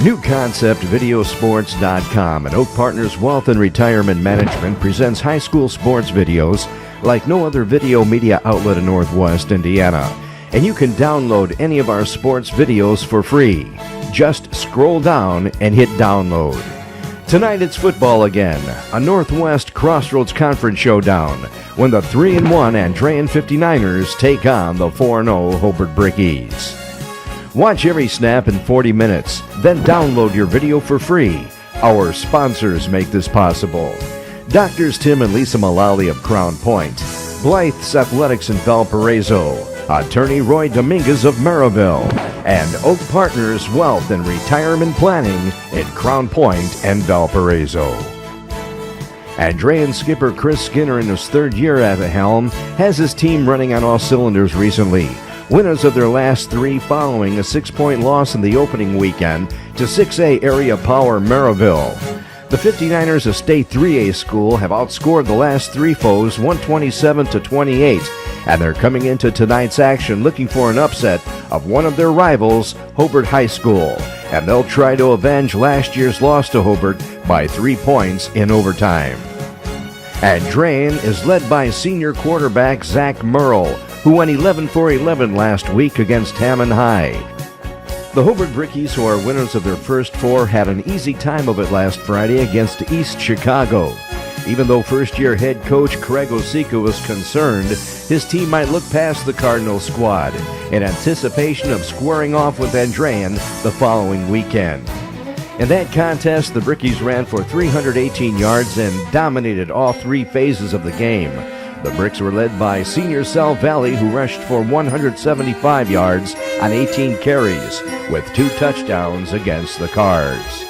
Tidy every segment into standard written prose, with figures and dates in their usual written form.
New Concept Videosports.com and Oak Partners Wealth and Retirement Management presents high school sports videos like no other video media outlet in Northwest Indiana. And you can download any of our sports videos for free. Just scroll down and hit download. Tonight it's football again, a Northwest Crossroads Conference showdown when the 3-1 Andrean 59ers take on the 4-0 Hobart Brickies. Watch every snap in 40 minutes, then download your video for free. Our sponsors make this possible. Doctors Tim and Lisa Mullally of Crown Point, Blythe's Athletics in Valparaiso, Attorney Roy Dominguez of Maryville, and Oak Partners Wealth and Retirement Planning in Crown Point and Valparaiso. Andrean skipper Chris Skinner, in his third year at the helm, has his team running on all cylinders recently. Winners of their last three following a 6-point loss in the opening weekend to 6A area power Maryville. The 59ers, a state 3A school, have outscored the last three foes 127-28, and they're coming into tonight's action looking for an upset of one of their rivals, Hobart High School, and they'll try to avenge last year's loss to Hobart by 3 points in overtime. Andrean is led by senior quarterback Zach Merle, who went 11 for 11 last week against Hammond High. The Hobart Brickies, who are winners of their first four, had an easy time of it last Friday against East Chicago. Even though first-year head coach Craig Osika was concerned his team might look past the Cardinal squad in anticipation of squaring off with Andrean the following weekend. In that contest, the Brickies ran for 318 yards and dominated all three phases of the game. The Bricks were led by senior Sal Valley, who rushed for 175 yards on 18 carries, with 2 touchdowns against the Cards.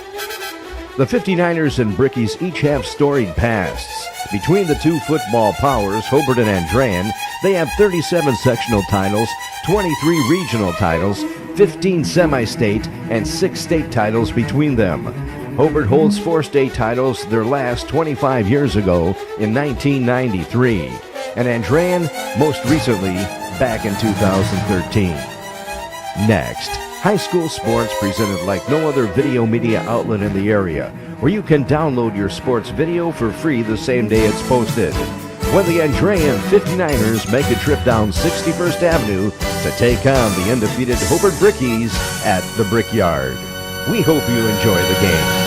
The 59ers and Brickies each have storied pasts. Between the two football powers, Hobart and Andrean, they have 37 sectional titles, 23 regional titles, 15 semi-state, and 6 state titles between them. Hobart holds 4 state titles, their last 25 years ago in 1993, and Andrean most recently back in 2013. Next, high school sports presented like no other video media outlet in the area, where you can download your sports video for free the same day it's posted. When the Andrean 59ers make a trip down 61st Avenue to take on the undefeated Hobart Brickies at the Brickyard. We hope you enjoy the game.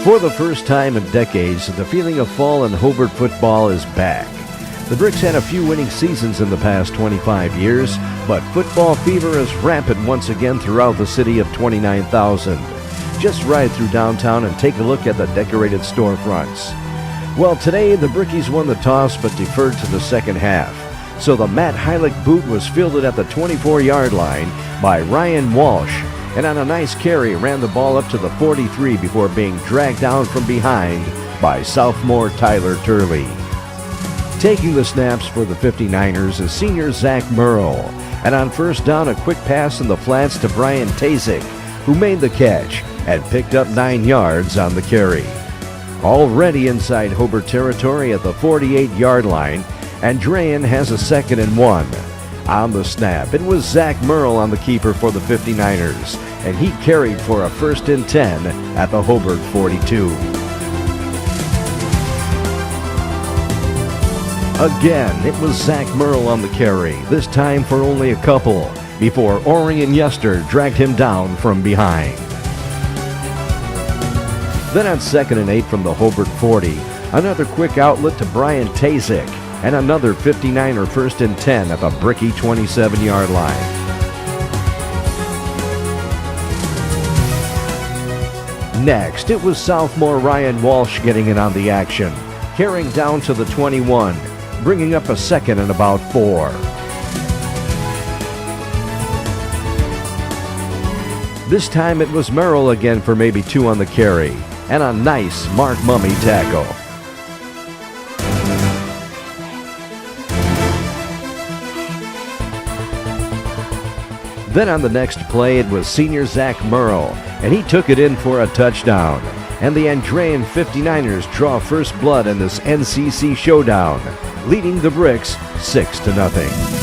For the first time in decades, the feeling of fall in Hobart football is back. The Bricks had a few winning seasons in the past 25 years, but football fever is rampant once again throughout the city of 29,000. Just ride through downtown and take a look at the decorated storefronts. Well, today the Brickies won the toss but deferred to the second half. So the Matt Heilich boot was fielded at the 24-yard line by Ryan Walsh, and on a nice carry ran the ball up to the 43 before being dragged down from behind by sophomore Tyler Turley. Taking the snaps for the 59ers is senior Zach Merle, and on first down a quick pass in the flats to Brian Tazik, who made the catch and picked up 9 yards on the carry. Already inside Hobart territory at the 48-yard line, Andrean has a 2nd and 1. On the snap, it was Zach Merle on the keeper for the 59ers, and he carried for a 1st and 10 at the Hobart 42. Again, it was Zach Merle on the carry, this time for only a couple, before Orion Yester dragged him down from behind. Then on 2nd and 8 from the Hobart 40, another quick outlet to Brian Tazik, and another 59er 1st and 10 at the Bricky 27-yard line. Next, it was sophomore Ryan Walsh getting in on the action, carrying down to the 21, bringing up a 2nd and about 4. This time it was Merrill again for maybe 2 on the carry, and a nice Mark Mummy tackle. Then on the next play, it was senior Zach Merle, and he took it in for a touchdown. And the Andrean 59ers draw first blood in this NCC showdown, leading the Bricks 6-0.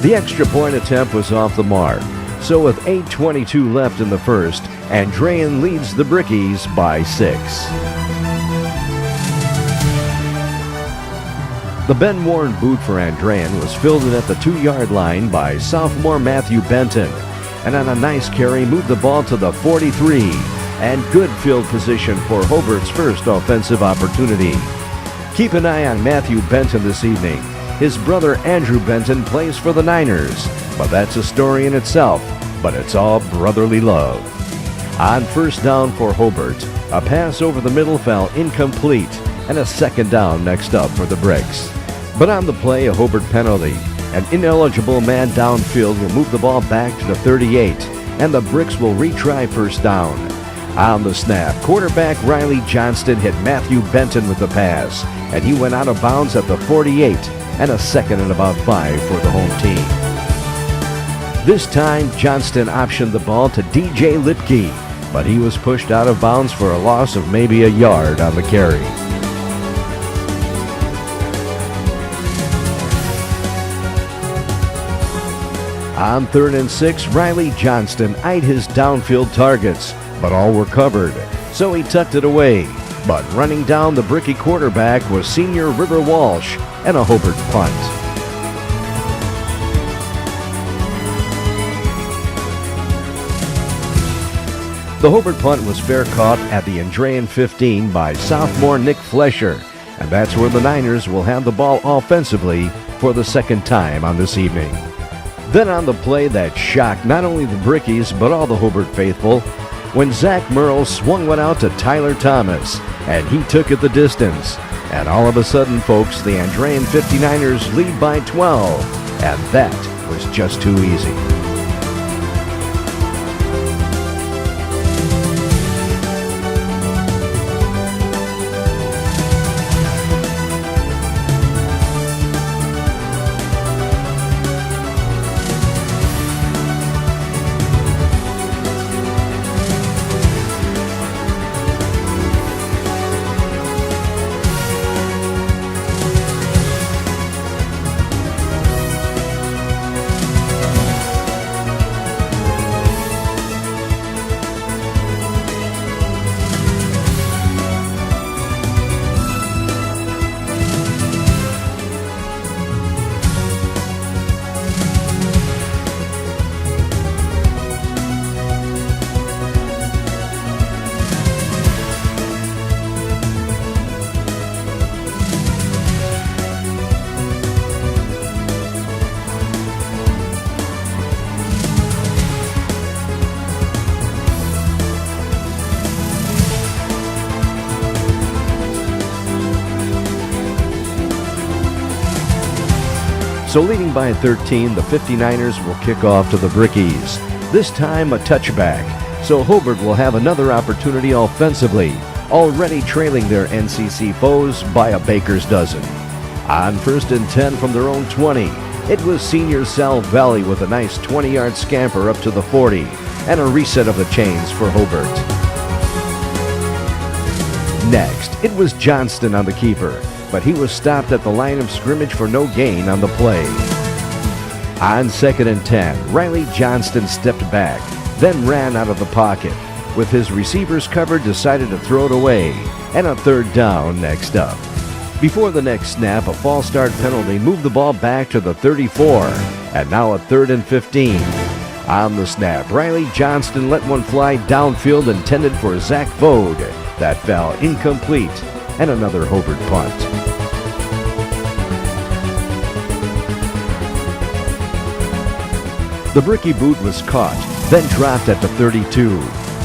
The extra point attempt was off the mark, so with 8:22 left in the first, Andrean leads the Brickies by 6. The Ben Warren boot for Andrean was fielded at the 2-yard line by sophomore Matthew Benton, and on a nice carry moved the ball to the 43, and good field position for Hobart's first offensive opportunity. Keep an eye on Matthew Benton this evening. His brother Andrew Benton plays for the Niners, but that's a story in itself, but it's all brotherly love. On first down for Hobart, a pass over the middle fell incomplete, and a second down next up for the Bricks. But on the play, a Hobart penalty. An ineligible man downfield will move the ball back to the 38, and the Bricks will retry first down. On the snap, quarterback Riley Johnston hit Matthew Benton with the pass, and he went out of bounds at the 48, and a second and about 5 for the home team. This time, Johnston optioned the ball to DJ Lipke, but he was pushed out of bounds for a loss of maybe a yard on the carry. On 3rd and 6, Riley Johnston eyed his downfield targets, but all were covered, so he tucked it away. But running down the Bricky quarterback was senior River Walsh and a Hobart punt. The Hobart punt was fair caught at the Andrean 15 by sophomore Nick Flesher, and that's where the Niners will have the ball offensively for the second time on this evening. Then on the play that shocked not only the Brickies but all the Hobart faithful, when Zach Merle swung one out to Tyler Thomas, and he took it the distance. And all of a sudden, folks, the Andrean 59ers lead by 12, and that was just too easy. So leading by 13, the 59ers will kick off to the Brickies. This time a touchback. So Hobart will have another opportunity offensively, already trailing their NCC foes by a baker's dozen. On 1st and 10 from their own 20, it was senior Sal Valley with a nice 20-yard scamper up to the 40 and a reset of the chains for Hobart. Next, it was Johnston on the keeper, but he was stopped at the line of scrimmage for no gain on the play. On 2nd and 10, Riley Johnston stepped back, then ran out of the pocket. With his receivers covered, decided to throw it away, and a 3rd down next up. Before the next snap, a false start penalty moved the ball back to the 34, and now a 3rd and 15. On the snap, Riley Johnston let one fly downfield intended for Zach Vode. That fell incomplete, and another Hobart punt. The Bricky boot was caught, then dropped at the 32,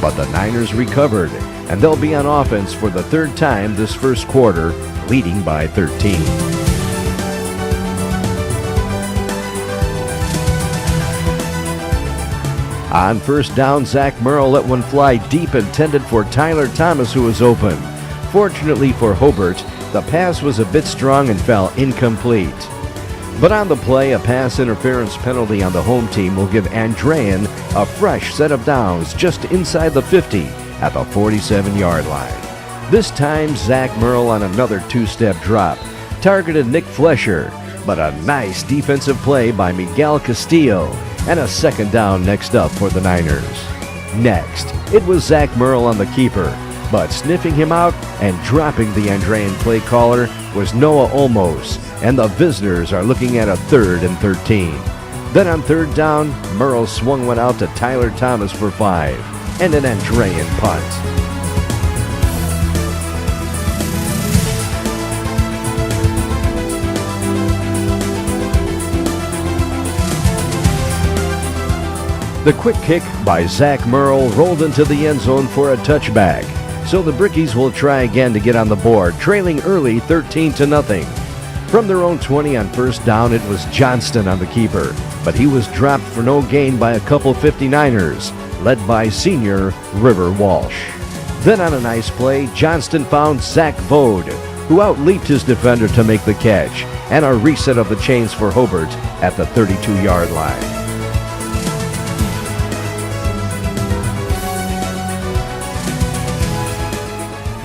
but the Niners recovered, and they'll be on offense for the 3rd time this first quarter, leading by 13. On 1st down, Zach Merle let one fly deep intended for Tyler Thomas, who was open. Fortunately for Hobart, the pass was a bit strong and fell incomplete. But on the play, a pass interference penalty on the home team will give Andrean a fresh set of downs just inside the 50 at the 47-yard line. This time, Zach Merle on another 2-step drop targeted Nick Flesher, but a nice defensive play by Miguel Castillo, and a second down next up for the Niners. Next, it was Zach Merle on the keeper, but sniffing him out and dropping the Andrean play caller was Noah Olmos, and the visitors are looking at a 3rd and 13. Then on 3rd down, Merle swung one out to Tyler Thomas for 5, and an Andrean punt. The quick kick by Zach Merle rolled into the end zone for a touchback, so the Brickies will try again to get on the board, trailing early 13-0. From their own 20 on 1st down, it was Johnston on the keeper, but he was dropped for no gain by a couple 59ers, led by senior River Walsh. Then on a nice play, Johnston found Zach Vode, who outleaped his defender to make the catch, and a reset of the chains for Hobart at the 32-yard line.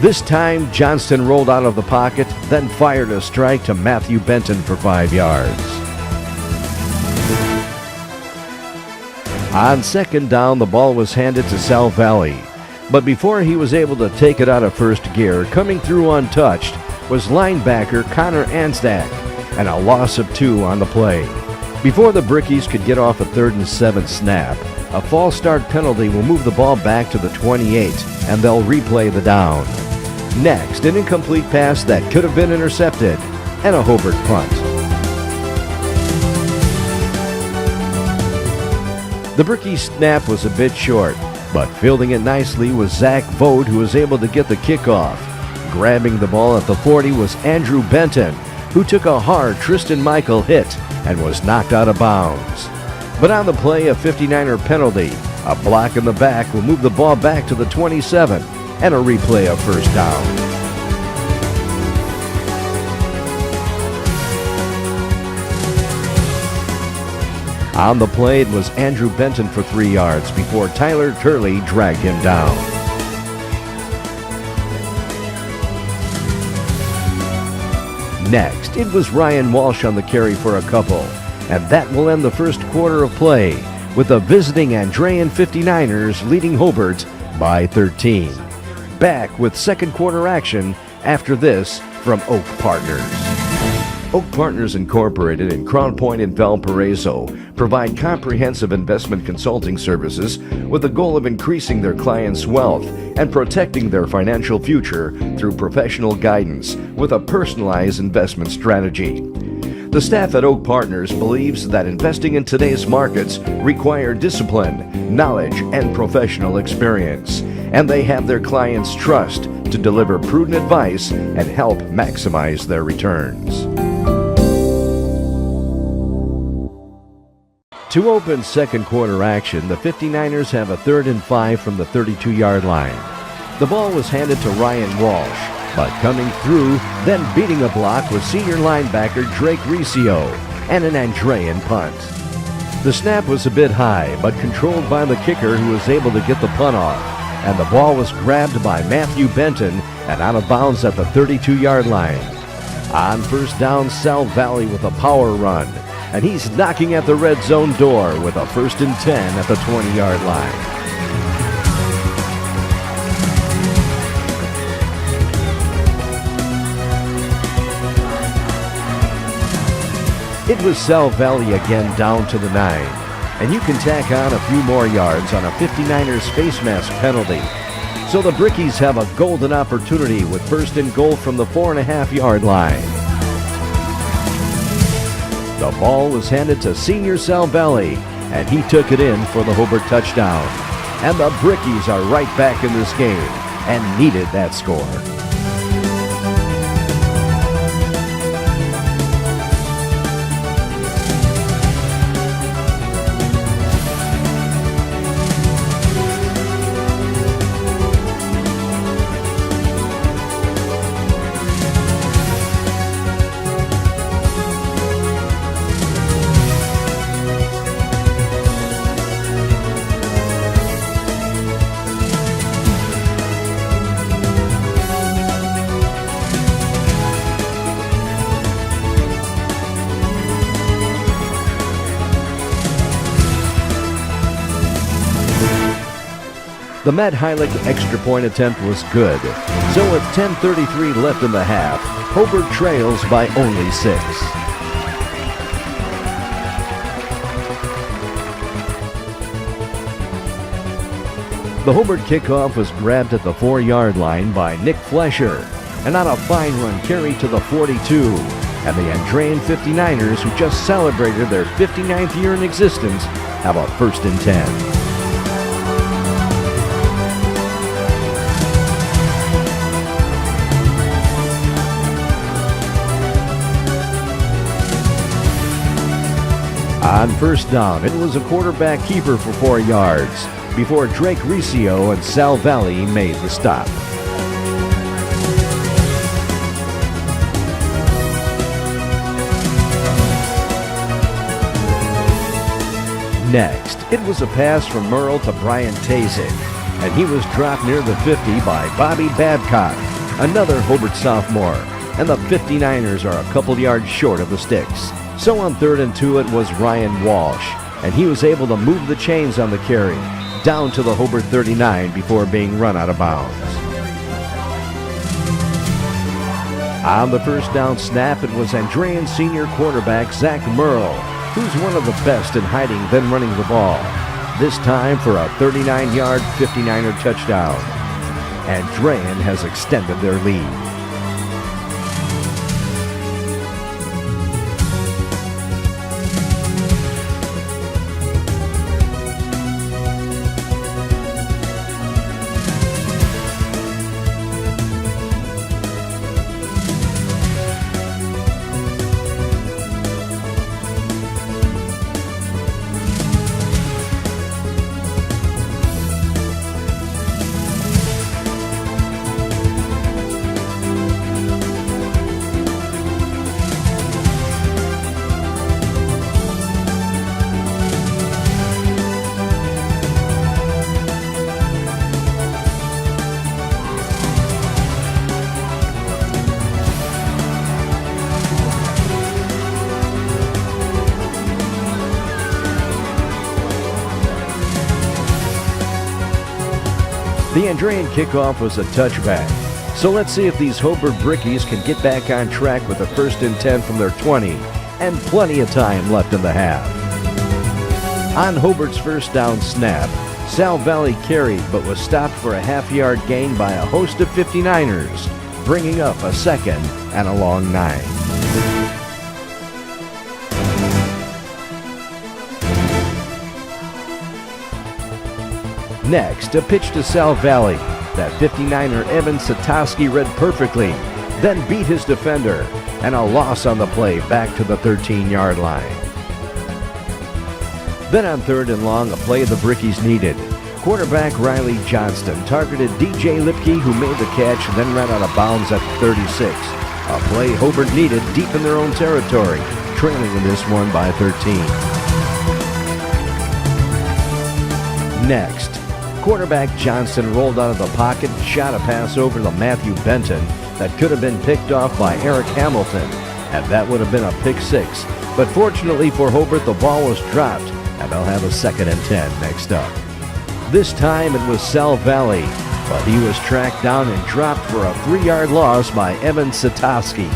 This time, Johnston rolled out of the pocket, then fired a strike to Matthew Benton for 5 yards. On 2nd down, the ball was handed to Sal Valley, but before he was able to take it out of 1st gear, coming through untouched was linebacker Connor Anstack, and a loss of 2 on the play. Before the Brickies could get off a 3rd and 7 snap, a false start penalty will move the ball back to the 28, and they'll replay the down. Next, an incomplete pass that could have been intercepted, and a Hobart punt. The Brickies' snap was a bit short, but fielding it nicely was Zach Vode, who was able to get the kickoff. Grabbing the ball at the 40 was Andrew Benton, who took a hard Tristan Michael hit and was knocked out of bounds. But on the play, a 59er penalty, a block in the back will move the ball back to the 27, and a replay of 1st down. On the play, it was Andrew Benton for 3 yards before Tyler Turley dragged him down. Next, it was Ryan Walsh on the carry for a couple, and that will end the 1st quarter of play, with the visiting Andrean 59ers leading Hobart by 13. Back with 2nd quarter action after this from Oak Partners. Oak Partners Incorporated in Crown Point and Valparaiso provide comprehensive investment consulting services with the goal of increasing their clients' wealth and protecting their financial future through professional guidance with a personalized investment strategy. The staff at Oak Partners believes that investing in today's markets require discipline, knowledge, and professional experience, and they have their clients' trust to deliver prudent advice and help maximize their returns. To open 2nd quarter action, the 59ers have a 3rd and 5 from the 32-yard line. The ball was handed to Ryan Walsh, but coming through, then beating a block was senior linebacker Drake Riccio, and an Andrean punt. The snap was a bit high, but controlled by the kicker, who was able to get the punt off, and the ball was grabbed by Matthew Benton and out of bounds at the 32-yard line. On 1st down, Sal Valley with a power run, and he's knocking at the red zone door with a 1st and 10 at the 20-yard line. It was Sal Valley again down to the 9, and you can tack on a few more yards on a 59ers face mask penalty. So the Brickies have a golden opportunity with 1st and goal from the 4.5-yard line. The ball was handed to senior Sal Valley, and he took it in for the Hobart touchdown. And the Brickies are right back in this game and needed that score. The Matt Heilig extra point attempt was good. So with 10:33 left in the half, Hobart trails by only 6. The Hobart kickoff was grabbed at the 4-yard line by Nick Flesher, and on a fine run carry to the 42. And the Andrean 59ers, who just celebrated their 59th year in existence, have a 1st and 10. On 1st down, it was a quarterback keeper for 4 yards before Drake Riccio and Sal Valley made the stop. Next, it was a pass from Merle to Brian Tazik, and he was dropped near the 50 by Bobby Babcock, another Hobart sophomore, and the 59ers are a couple yards short of the sticks. So on 3rd and 2, it was Ryan Walsh, and he was able to move the chains on the carry down to the Hobart 39 before being run out of bounds. On the 1st down snap, it was Andrean senior quarterback Zach Merle, who's one of the best in hiding then running the ball, this time for a 39-yard 59er touchdown. Andrean has extended their lead. The Andrean kickoff was a touchback. So let's see if these Hobart Brickies can get back on track with a 1st and 10 from their 20, and plenty of time left in the half. On Hobart's 1st down snap, Sal Valley carried but was stopped for a half-yard gain by a host of 59ers, bringing up a 2nd and a long 9. Next, a pitch to Sal Valley. That 59er Evan Satoski read perfectly, then beat his defender, and a loss on the play back to the 13-yard line. Then on 3rd and long, a play the Brickies needed. Quarterback Riley Johnston targeted DJ Lipke, who made the catch, then ran out of bounds at the 36. A play Hobart needed deep in their own territory, trailing in this one by 13. Next, quarterback Johnston rolled out of the pocket and shot a pass over to Matthew Benton that could have been picked off by Eric Hamilton, and that would have been a pick 6. But fortunately for Hobart, the ball was dropped, and they'll have a 2nd and 10 next up. This time it was Sal Valley, but he was tracked down and dropped for a 3-yard loss by Evan Satoski.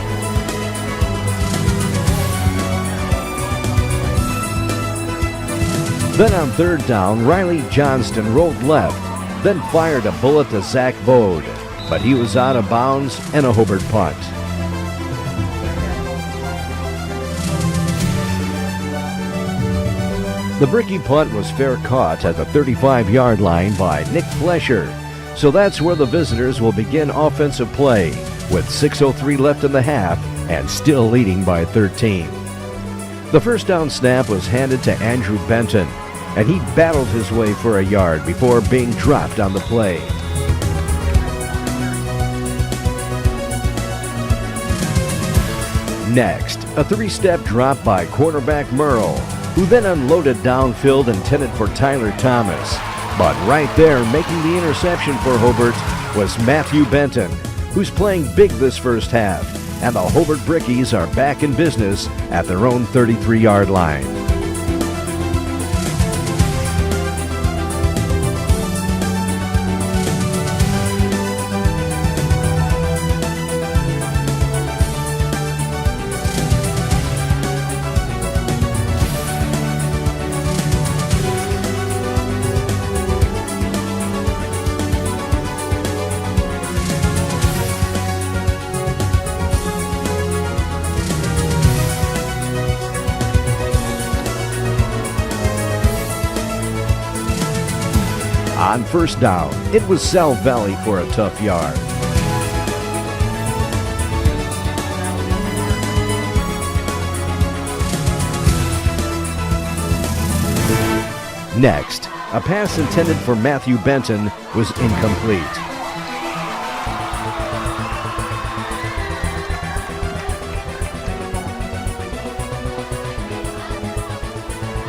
Then on 3rd down, Riley Johnston rolled left, then fired a bullet to Zach Bode, but he was out of bounds and a Hobart punt. The Bricky punt was fair caught at the 35-yard line by Nick Flesher, so that's where the visitors will begin offensive play, with 6:03 left in the half and still leading by 13. The 1st down snap was handed to Andrew Benton, and he battled his way for a yard before being dropped on the play. Next, a 3-step drop by quarterback Merle, who then unloaded downfield intended for Tyler Thomas. But right there, making the interception for Hobart, was Matthew Benton, who's playing big this first half, and the Hobart Brickies are back in business at their own 33-yard line. On first down, it was South Valley for a tough yard. Next, a pass intended for Matthew Benton was incomplete.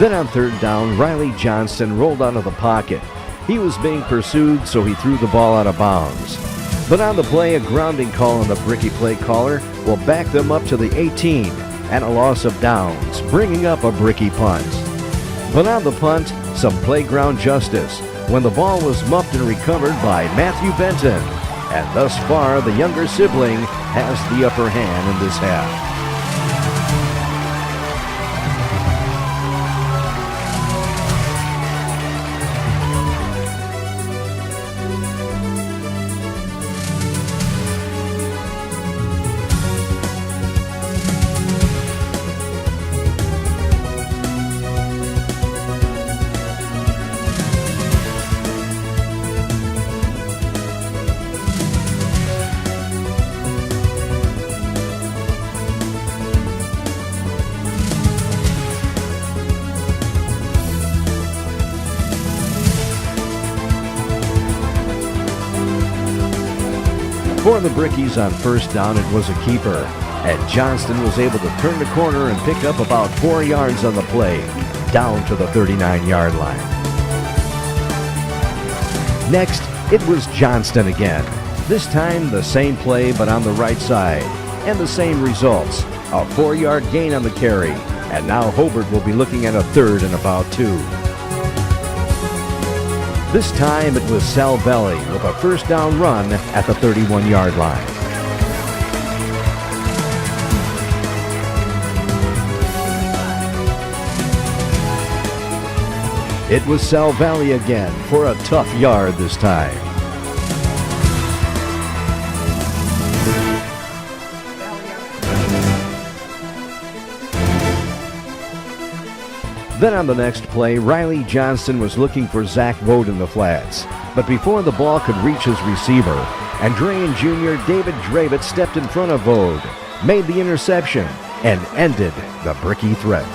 Then on third down, Riley Johnston rolled out of the pocket. He was being pursued, so he threw the ball out of bounds. But on the play, a grounding call on the Bricky play caller will back them up to the 18 and a loss of downs, bringing up a Bricky punt. But on the punt, some playground justice when the ball was muffed and recovered by Matthew Benton. And thus far, the younger sibling has the upper hand in this half. For the Brickies on first down, it was a keeper, and Johnston was able to turn the corner and pick up about 4 yards on the play, down to the 39-yard line. Next, it was Johnston again. This time, the same play, but on the right side, and the same results. A 4-yard gain on the carry, and now Hobart will be looking at a third and about 2. This time it was Sal Belli with a first down run at the 31-yard line. It was Sal Valley again for a tough yard this time. Then on the next play, Riley Johnston was looking for Zach Vogt in the flats. But before the ball could reach his receiver, Andrean Jr. David Dravitt stepped in front of Vogt, made the interception, and ended the Bricky threat.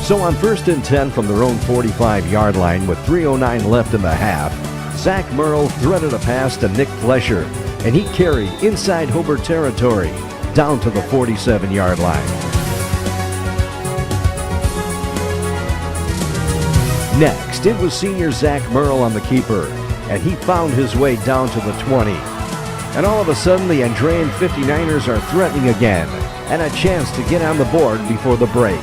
So on 1st and 10 from their own 45-yard line with 3:09 left in the half, Zach Merle threaded a pass to Nick Flesher, and he carried inside Hobart territory down to the 47-yard line. Next, it was senior Zach Merle on the keeper, and he found his way down to the 20. And all of a sudden, the Andrean 59ers are threatening again, and a chance to get on the board before the break.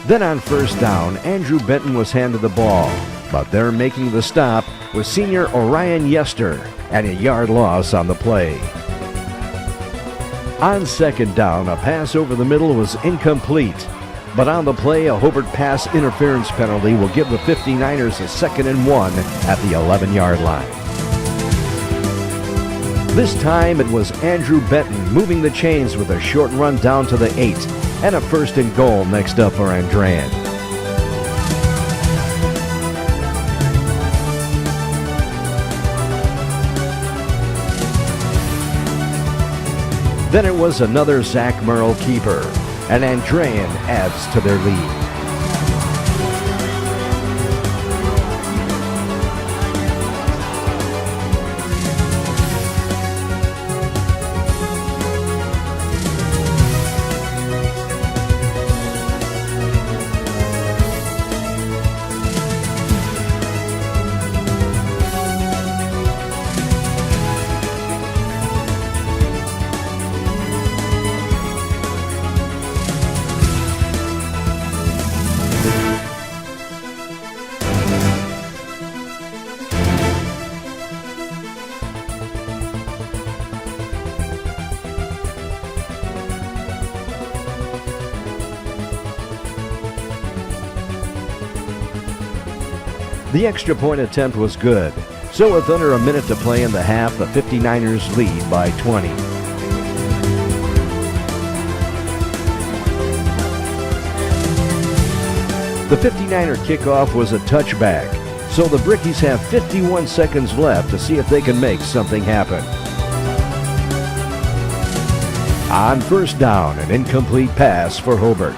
Then on first down, Andrew Benton was handed the ball, but there making the stop was senior Orion Yester, and a yard loss on the play. On second down, a pass over the middle was incomplete, but on the play, a Hobart pass interference penalty will give the 59ers a 2nd and 1 at the 11-yard line. This time it was Andrew Benton moving the chains with a short run down to the 8 and a 1st and goal next up for Andrean. Then it was another Zach Merle keeper, and Andrean adds to their lead. The extra point attempt was good, so with under a minute to play in the half, the 59ers lead by 20. The 59er kickoff was a touchback, so the Brickies have 51 seconds left to see if they can make something happen. On first down, an incomplete pass for Hobart.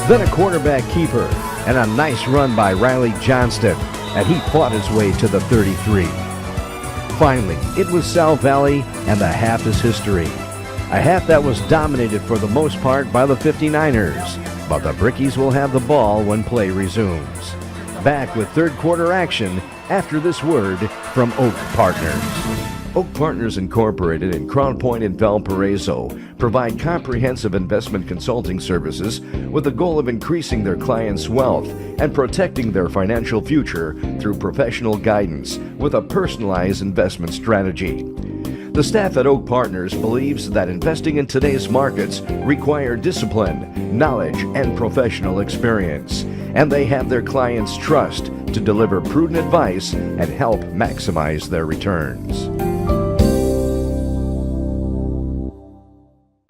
Then a quarterback keeper, and a nice run by Riley Johnston, and he fought his way to the 33. Finally, it was Sal Valley, and the half is history. A half that was dominated for the most part by the 59ers, but the Brickies will have the ball when play resumes. Back with third quarter action after this word from Oak Partners. Oak Partners Incorporated in Crown Point and Valparaiso provide comprehensive investment consulting services with the goal of increasing their clients' wealth and protecting their financial future through professional guidance with a personalized investment strategy. The staff at Oak Partners believes that investing in today's markets require discipline, knowledge, and professional experience, and they have their clients' trust to deliver prudent advice and help maximize their returns.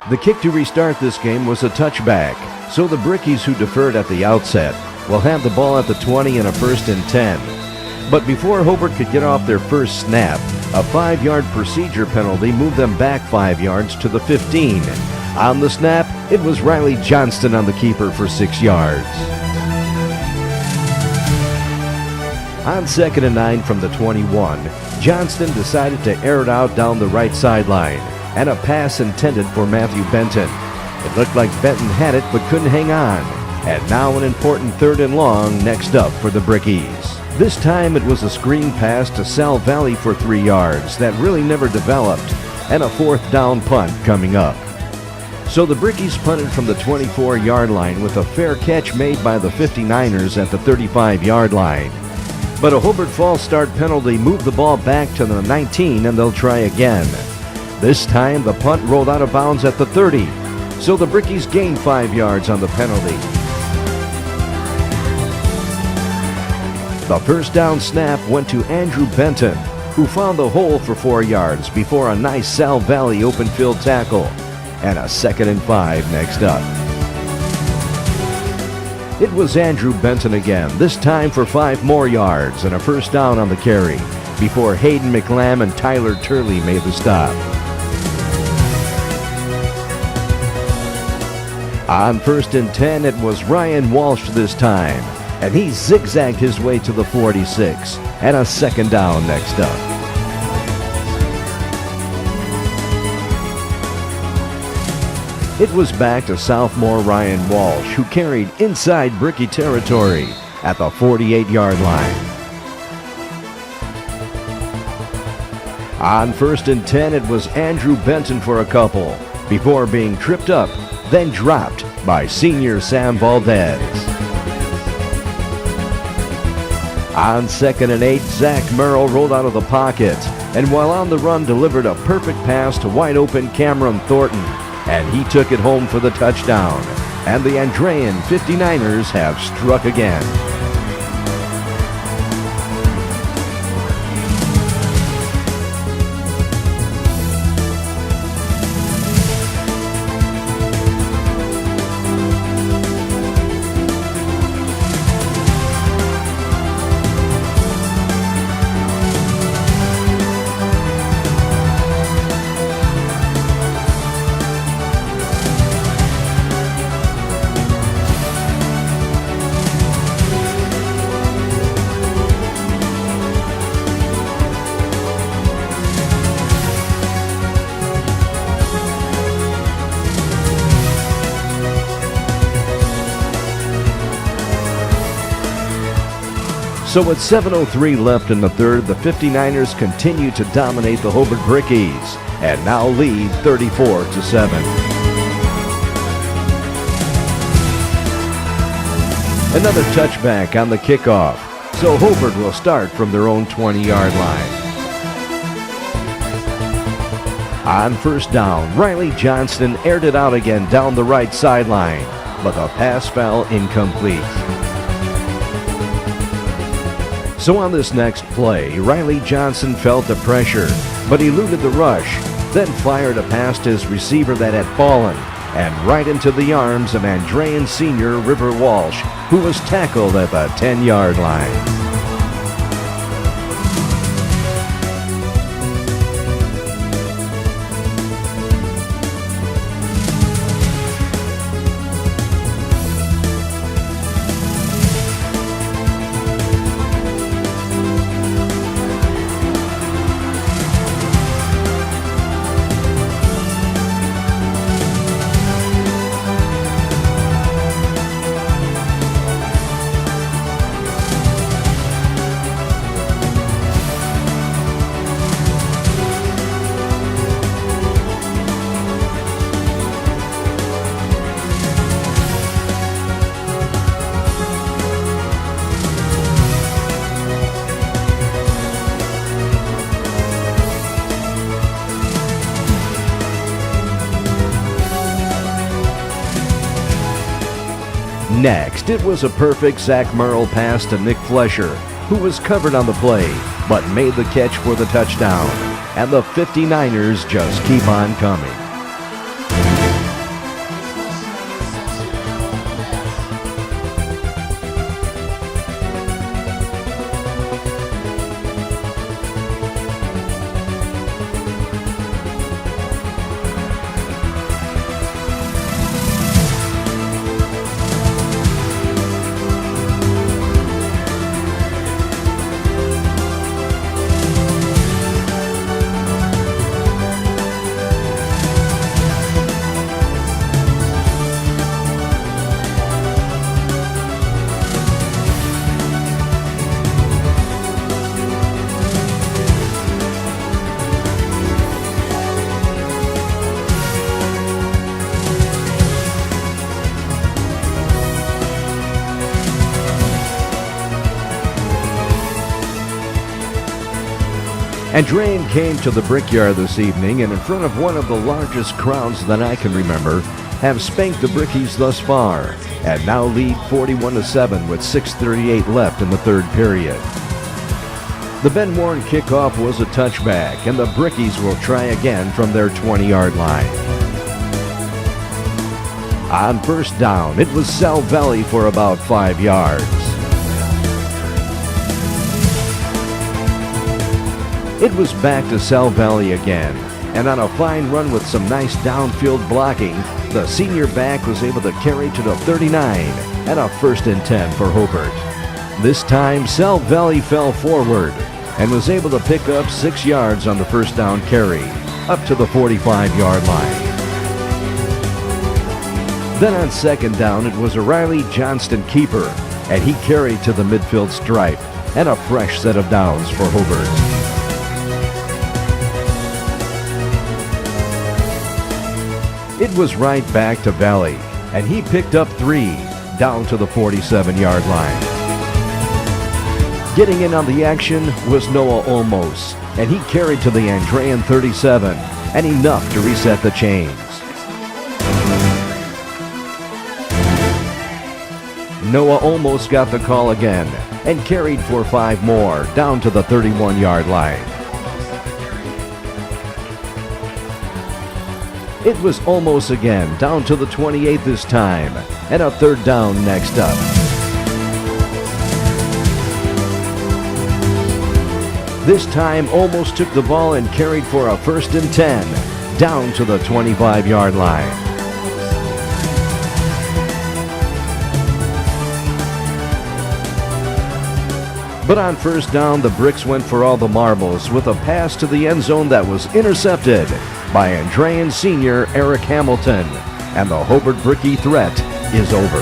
The kick to restart this game was a touchback, so the Brickies, who deferred at the outset, will have the ball at the 20 and a 1st and 10. But before Hobart could get off their first snap, a 5-yard procedure penalty moved them back 5 yards to the 15. On the snap, it was Riley Johnston on the keeper for 6 yards. On 2nd and 9 from the 21, Johnston decided to air it out down the right sideline, and a pass intended for Matthew Benton. It looked like Benton had it but couldn't hang on. And now an important 3rd and long next up for the Brickies. This time it was a screen pass to Sal Valley for 3 yards that really never developed, and a 4th down punt coming up. So the Brickies punted from the 24-yard line with a fair catch made by the 59ers at the 35-yard line. But a Hobart false start penalty moved the ball back to the 19, and they'll try again. This time, the punt rolled out of bounds at the 30, so the Brickies gained 5 yards on the penalty. The first down snap went to Andrew Benton, who found the hole for 4 yards before a nice Sal Valley open field tackle, and a 2nd and 5 next up. It was Andrew Benton again, this time for 5 more yards and a first down on the carry, before Hayden McLam and Tyler Turley made the stop. On 1st and 10, it was Ryan Walsh this time, and he zigzagged his way to the 46, and a 2nd down next up. It was back to sophomore Ryan Walsh, who carried inside Brickie territory at the 48-yard line. On 1st and 10, it was Andrew Benton for a couple, before being tripped up, then dropped by senior Sam Valdez. On 2nd and 8, Zach Merle rolled out of the pocket, and while on the run delivered a perfect pass to wide-open Cameron Thornton, and he took it home for the touchdown. And the Andrean 59ers have struck again. So with 7:03 left in the third, the 59ers continue to dominate the Hobart Brickies and now lead 34-7. Another touchback on the kickoff, so Hobart will start from their own 20-yard line. On first down, Riley Johnston aired it out again down the right sideline, but the pass fell incomplete. So on this next play, Riley Johnson felt the pressure, but eluded the rush, then fired a pass to his receiver that had fallen, and right into the arms of Andrean senior River Walsh, who was tackled at the 10-yard line. Next, it was a perfect Zach Merle pass to Nick Flesher, who was covered on the play, but made the catch for the touchdown. And the 59ers just keep on coming. Andrean came to the Brickyard this evening and in front of one of the largest crowds that I can remember, have spanked the Brickies thus far and now lead 41-7 with 6:38 left in the third period. The Ben Warren kickoff was a touchback and the Brickies will try again from their 20-yard line. On first down, it was Sal Valley for about 5 yards. It was back to Sal Valley again, and on a fine run with some nice downfield blocking, the senior back was able to carry to the 39 and a 1st and 10 for Hobart. This time, Sal Valley fell forward and was able to pick up 6 yards on the first down carry, up to the 45-yard line. Then on second down, it was a Riley Johnston keeper, and he carried to the midfield stripe, and a fresh set of downs for Hobart. It was right back to Valley, and he picked up 3 down to the 47-yard line. Getting in on the action was Noah Olmos, and he carried to the Andrean 37, and enough to reset the chains. Noah almost got the call again and carried for 5 more down to the 31-yard line. It was almost again down to the 28 this time, and a 3rd down next up. This time almost took the ball and carried for a 1st and 10 down to the 25-yard line. But on first down, the Bricks went for all the marbles with a pass to the end zone that was intercepted by Andrean senior Eric Hamilton, and the Hobart Brickie threat is over.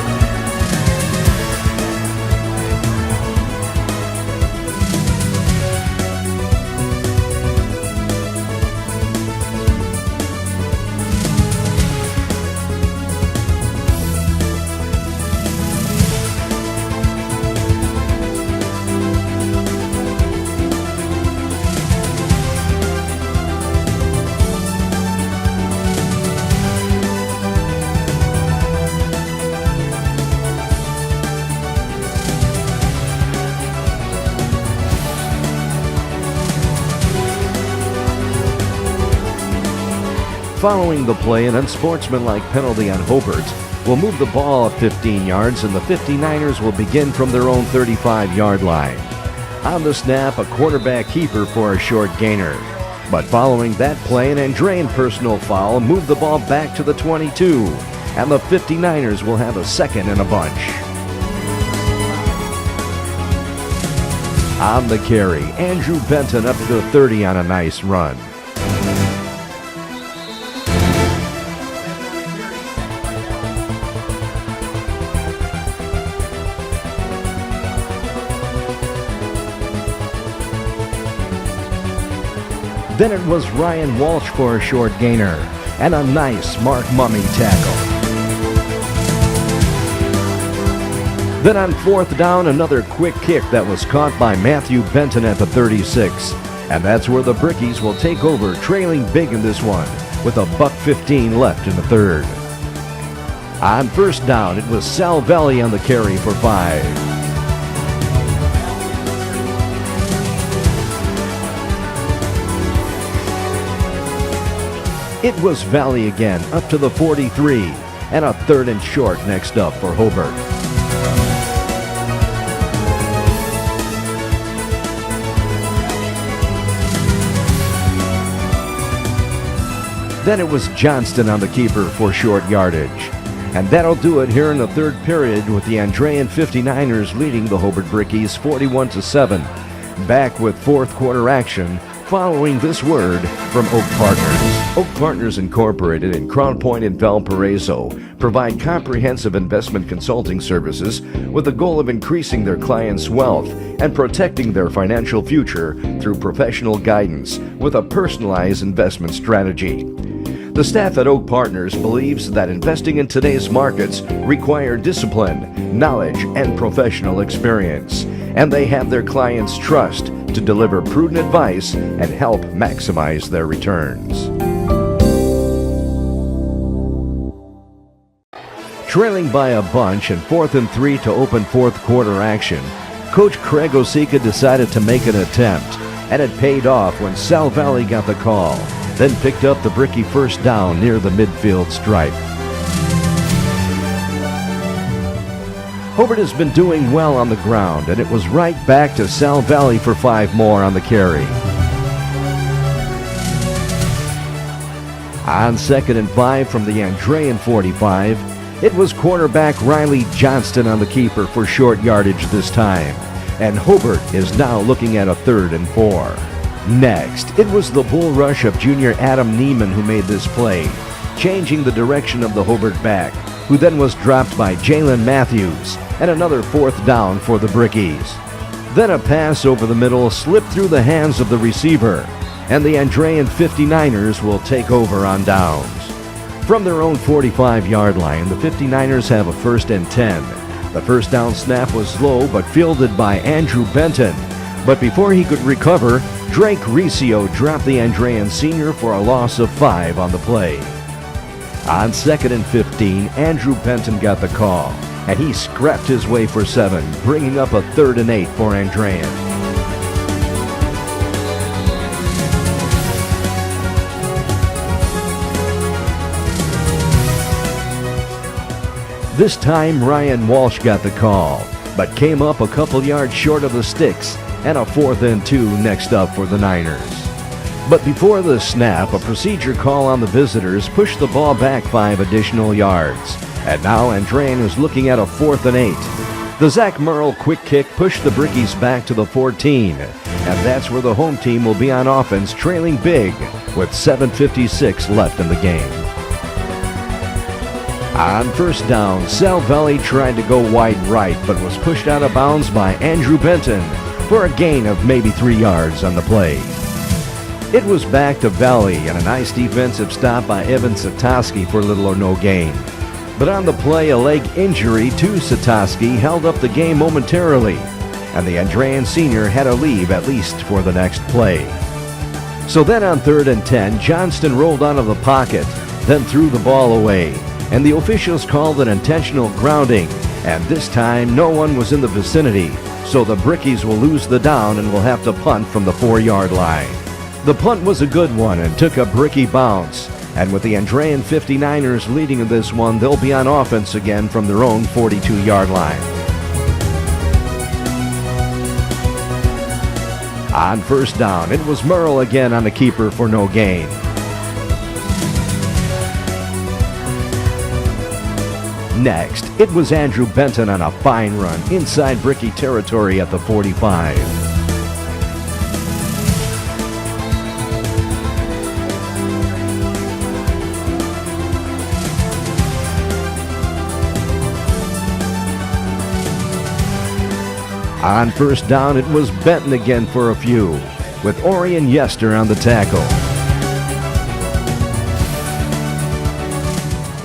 following the play, an unsportsmanlike penalty on Hobart will move the ball 15 yards, and the 59ers will begin from their own 35-yard line. On the snap, a quarterback keeper for a short gainer. But following that play, an Andrean personal foul moved the ball back to the 22, and the 59ers will have a second and a bunch. On the carry, Andrew Benton up to the 30 on a nice run. Then it was Ryan Walsh for a short gainer, and a nice Mark Mummy tackle. Then on fourth down, another quick kick that was caught by Matthew Benton at the 36. And that's where the Brickies will take over, trailing big in this one, with a $1:15 left in the third. On first down, it was Sal Valley on the carry for 5. It was Valley again, up to the 43, and a third and short next up for Hobart. Then it was Johnston on the keeper for short yardage. And that'll do it here in the third period, with the Andrean 59ers leading the Hobart Brickies 41-7. Back with fourth quarter action following this word from Oak Partners. Oak Partners Incorporated in Crown Point and Valparaiso provide comprehensive investment consulting services with the goal of increasing their clients' wealth and protecting their financial future through professional guidance with a personalized investment strategy. The staff at Oak Partners believes that investing in today's markets require discipline, knowledge, and professional experience, and they have their clients' trust to deliver prudent advice and help maximize their returns. Trailing by a bunch and 4th and 3 to open fourth quarter action, Coach Craig Osika decided to make an attempt, and it paid off when Sal Valley got the call, then picked up the Brickie first down near the midfield stripe. Hobart has been doing well on the ground, and it was right back to Sal Valley for 5 more on the carry. On 2nd and 5 from the Andrean 45, it was quarterback Riley Johnston on the keeper for short yardage this time, and Hobart is now looking at a 3rd and 4. Next, it was the bull rush of junior Adam Neiman who made this play, changing the direction of the Hobart back, who then was dropped by Jalen Matthews, and another 4th down for the Brickies. Then a pass over the middle slipped through the hands of the receiver, and the Andrean 59ers will take over on downs. From their own 45-yard line, the 59ers have a 1st and 10. The first down snap was low but fielded by Andrew Benton, but before he could recover, Drake Riccio dropped the Andrean senior for a loss of 5 on the play. On 2nd and 15, Andrew Benton got the call, and he scrapped his way for 7, bringing up a 3rd and 8 for Andrean. This time, Ryan Walsh got the call, but came up a couple yards short of the sticks, and a 4th and 2 next up for the Niners. But before the snap, a procedure call on the visitors pushed the ball back 5 additional yards. And now Andrean is looking at a 4th and 8. The Zach Merle quick kick pushed the Brickies back to the 14. And that's where the home team will be on offense, trailing big with 7:56 left in the game. On first down, Sal Valley tried to go wide right, but was pushed out of bounds by Andrew Benton for a gain of maybe 3 yards on the play. It was back to Valley, and a nice defensive stop by Evan Satoski for little or no gain. But on the play, a leg injury to Satoski held up the game momentarily, and the Andrean senior had to leave at least for the next play. So then on 3rd and 10, Johnston rolled out of the pocket, then threw the ball away, and the officials called an intentional grounding, and this time no one was in the vicinity, so the Brickies will lose the down and will have to punt from the 4-yard line. The punt was a good one and took a Brickie bounce, And with the Andrean 59ers leading in this one, they'll be on offense again from their own 42-yard line. On first down, it was Merle again on the keeper for no gain. Next, it was Andrew Benton on a fine run inside Bricky territory at the 45. On first down, it was Benton again for a few, with Orion Yester on the tackle.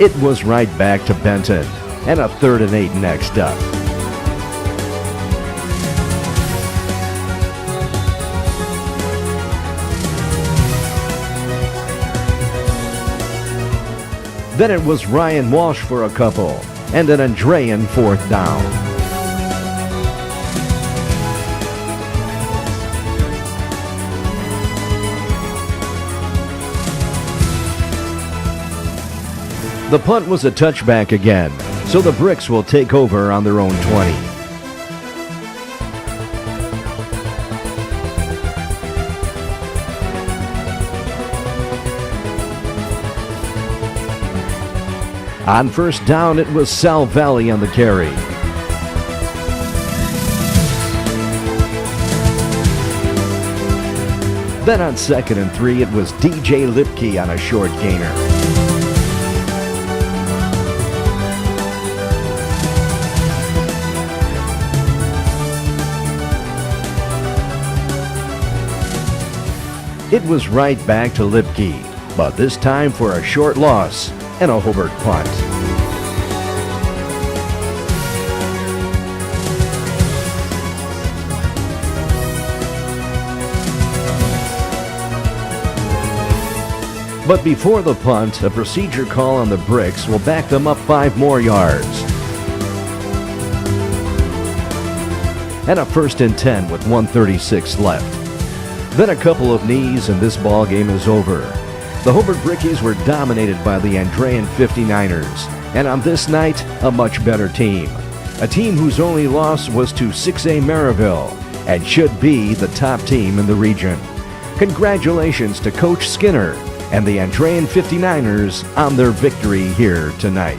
It was right back to Benton, and a 3rd and 8 next up. Then it was Ryan Walsh for a couple, and an Andrean 4th down. The punt was a touchback again, so the Bricks will take over on their own 20. On first down, it was Sal Valley on the carry. Then on 2nd and 3, it was DJ Lipke on a short gainer. It was right back to Lipke, but this time for a short loss and a Hobart punt. But before the punt, a procedure call on the Bricks will back them up 5 more yards. And a 1st and 10 with 1:36 left. Then a couple of knees and this ball game is over. The Hobart Brickies were dominated by the Andrean 59ers, and on this night, a much better team. A team whose only loss was to 6A Maryville and should be the top team in the region. Congratulations to Coach Skinner and the Andrean 59ers on their victory here tonight.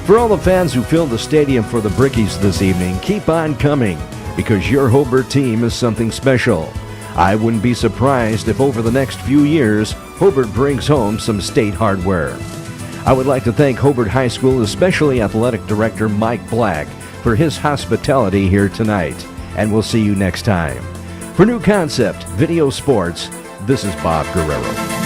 For all the fans who filled the stadium for the Brickies this evening, keep on coming, because your Hobart team is something special. I wouldn't be surprised if over the next few years, Hobart brings home some state hardware. I would like to thank Hobart High School, especially Athletic Director Mike Black, for his hospitality here tonight, and we'll see you next time. For New Concept Video Sports, this is Bob Guerrero.